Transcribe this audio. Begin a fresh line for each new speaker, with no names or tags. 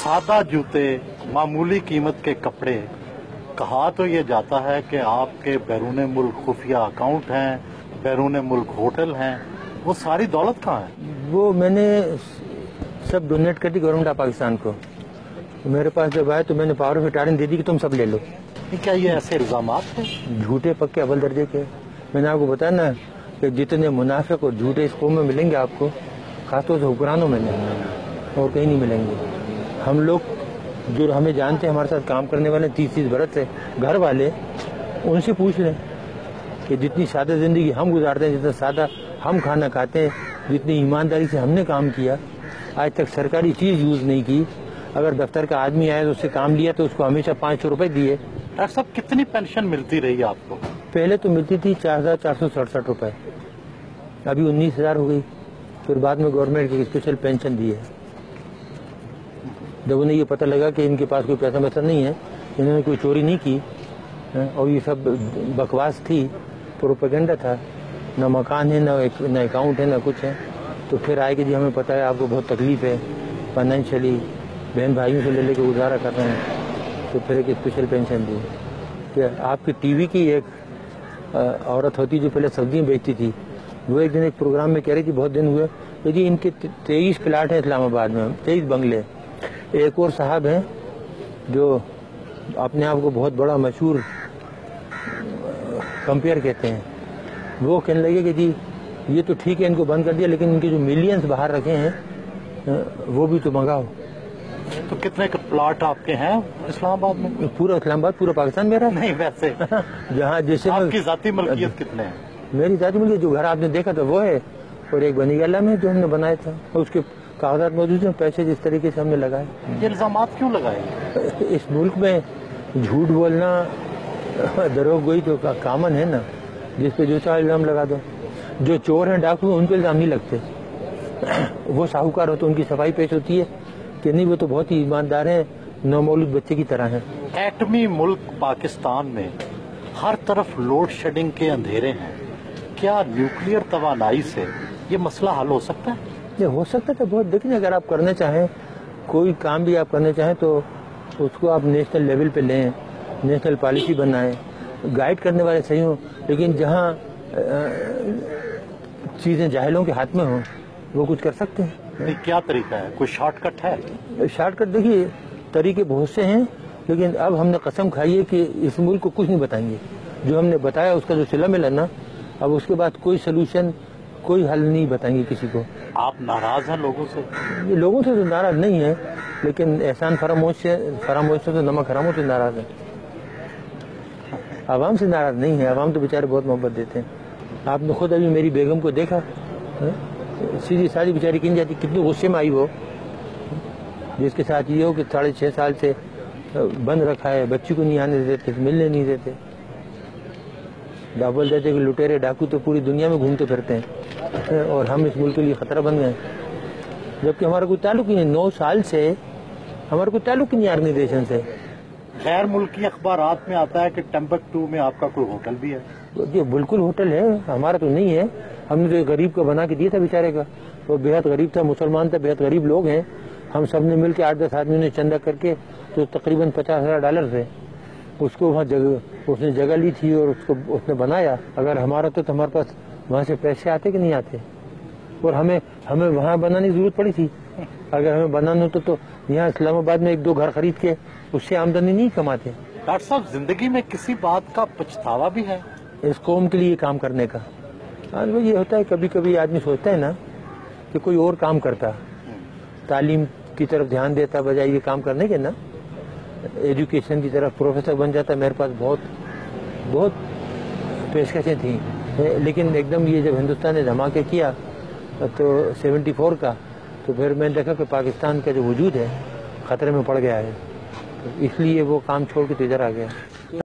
सादा जूते, मामूली कीमत के कपड़े, कहा तो ये जाता है कि आपके बैरून मुल्क खुफिया अकाउंट हैं, बैरून मुल्क होटल हैं, वो सारी दौलत कहाँ है?
वो मैंने सब डोनेट कर दी गवर्नमेंट ऑफ पाकिस्तान को। मेरे पास जब आए तो मैंने पावर ऑफ अटॉर्नी दे दी कि तुम सब ले लो।
क्या ये ऐसे इल्जामात हैं?
झूठे पक्के अव्वल दर्जे के। मैंने आपको बताया ना कि जितने मुनाफिक और झूठे इस कौम में मिलेंगे आपको, खासतौर से हुक्मरानों में नहीं, और कहीं नहीं मिलेंगे। हम लोग जो हमें जानते हैं, हमारे साथ काम करने वाले 30-30 बरस से घर वाले, उनसे पूछ लें कि जितनी सादा जिंदगी हम गुजारते हैं, जितना सादा हम खाना खाते हैं, जितनी ईमानदारी से हमने काम किया, आज तक सरकारी चीज यूज नहीं की। अगर दफ्तर का आदमी आया तो उससे काम लिया तो उसको हमेशा 500 रुपए दिए।
डॉक्टर साहब, कितनी पेंशन मिलती रही आपको?
पहले तो मिलती थी 4,467 रुपए, अभी 19,000 हो गई। फिर बाद में गवर्नमेंट की स्पेशल पेंशन दी है। जब उन्हें ये पता लगा कि इनके पास कोई पैसा वैसा नहीं है, इन्होंने कोई चोरी नहीं की और ये सब बकवास थी, प्रोपेगेंडा था, न मकान है, न अकाउंट है, न कुछ है, तो फिर आए कि जी हमें पता है आपको बहुत तकलीफ है फाइनेंशियली, बहन भाइयों से ले लेके गुजारा कर रहे हैं, तो फिर एक स्पेशल पेंशन दी। कि आपकी टीवी की एक औरत होती जो पहले सब्जियाँ बेचती थी, वो एक दिन एक प्रोग्राम में कह रही थी, बहुत दिन हुए, तो जी इनके 23 प्लाट हैं इस्लामाबाद में, 23 बंगले। एक और साहब हैं जो अपने आप को बहुत बड़ा मशहूर कंपेयर कहते हैं, वो कहने लगे कि जी ये तो ठीक है इनको बंद कर दिया, लेकिन इनके जो मिलियंस बाहर रखे हैं वो भी तो मंगाओ।
तो कितने प्लाट आपके हैं इस्लामाबाद में?
पूरा इस्लामाबाद, पूरा पाकिस्तान मेरा
नहीं, वैसे
जहाँ जैसे
आपकी जाती मलकियत कितने हैं?
मेरी जाती मलकियत जो घर आपने देखा था वो है, और एक बनी गला में जो हमने बनाया था, और उसके कागजात मौजूद हैं, पैसे जिस तरीके से हमने लगाए।
ये इल्जामात क्यों लगाए?
इस मुल्क में झूठ बोलना, दरोगोई तो कामन है ना, जिस पे जो चाहे इल्जाम लगा दो। जो चोर हैं, डाकू हैं, उन पे इल्जाम नहीं लगते। वो साहूकार हो तो उनकी सफाई पेश होती है कि नहीं, वो तो बहुत ही ईमानदार हैं, नौमौलूद बच्चे की तरह हैं।
एटमी मुल्क पाकिस्तान में हर तरफ लोड शेडिंग के अंधेरे हैं, क्या न्यूक्लियर तवानाई से ये मसला हल हो सकता है?
ये हो सकता है बहुत। देखिए, अगर आप करना चाहें, कोई काम भी आप करना चाहें, तो उसको आप नेशनल लेवल पे लें, नेशनल पॉलिसी बनाएं, गाइड करने वाले सही हों, लेकिन जहाँ चीज़ें जाहिलों के हाथ में हों, वो कुछ कर सकते हैं।
नहीं, क्या तरीका है? कोई शॉर्टकट है?
शॉर्टकट देखिए, तरीके बहुत से हैं, लेकिन अब हमने कसम खाई है कि इस मुल्क को कुछ नहीं बताएंगे। जो हमने बताया उसका जो सिला मिला ना, अब उसके बाद कोई सोल्यूशन, कोई हल नहीं बताएंगे किसी को।
आप नाराज हैं लोगों से?
ये लोगों से तो नाराज नहीं है, लेकिन एहसान फरामोश से तो नमक हरामों से नाराज है। आवाम से नाराज नहीं है, आवाम तो बेचारे बहुत मोहब्बत देते हैं। आपने खुद अभी मेरी बेगम को देखा, सीधी सादी बेचारी किन जाती, कितने गुस्से में आई वो, जिसके साथ ये हो कि 6.5 साल से बंद रखा है, बच्ची को नहीं आने देते, मिलने नहीं देते। बोल देते कि लुटेरे डाकू तो पूरी दुनिया में घूमते फिरते हैं और हम इस मुल्क के लिए खतरा बन गए, जबकि हमारा कोई ताल्लुक ही नहीं। 9 साल से हमारा कोई ताल्लुक ही नहीं ऑर्गेनाइजेशन से।
गैर मुल्की अखबारात में आता है कि टम्बकटू में आपका कोई होटल भी है।
ये बिल्कुल होटल है, हमारा तो नहीं है। हमने तो एक गरीब को बना के दिया था बेचारे का, वो बेहद गरीब था, मुसलमान था, बेहद गरीब लोग हैं। हम सब ने मिल के 8-10 आदमियों ने चंदा करके, तो तकरीबन $50,000 थे, उसको वहाँ उसने जगह ली थी और उसको उसने बनाया। अगर हमारा तो हमारे पास वहाँ से पैसे आते कि नहीं आते, और हमें वहाँ बनाने की जरूरत पड़ी थी। अगर हमें बनाना होता तो यहाँ इस्लामाबाद में 1-2 घर खरीद के उससे आमदनी नहीं कमाते।
डॉक्टर साहब, जिंदगी में किसी बात का पछतावा भी है?
इस कौम के लिए काम करने का। आज वो ये होता है, कभी कभी आदमी सोचता है ना कि कोई और काम करता, तालीम की तरफ ध्यान देता बजाय ये काम करने के ना, एजुकेशन की तरफ प्रोफेसर बन जाता। मेरे पास बहुत पेशकशें थी, लेकिन एकदम ये जब हिंदुस्तान ने धमाके किया तो 74 का, तो फिर मैंने देखा कि पाकिस्तान का जो वजूद है खतरे में पड़ गया है, तो इसलिए वो काम छोड़ के तो इधर आ गया।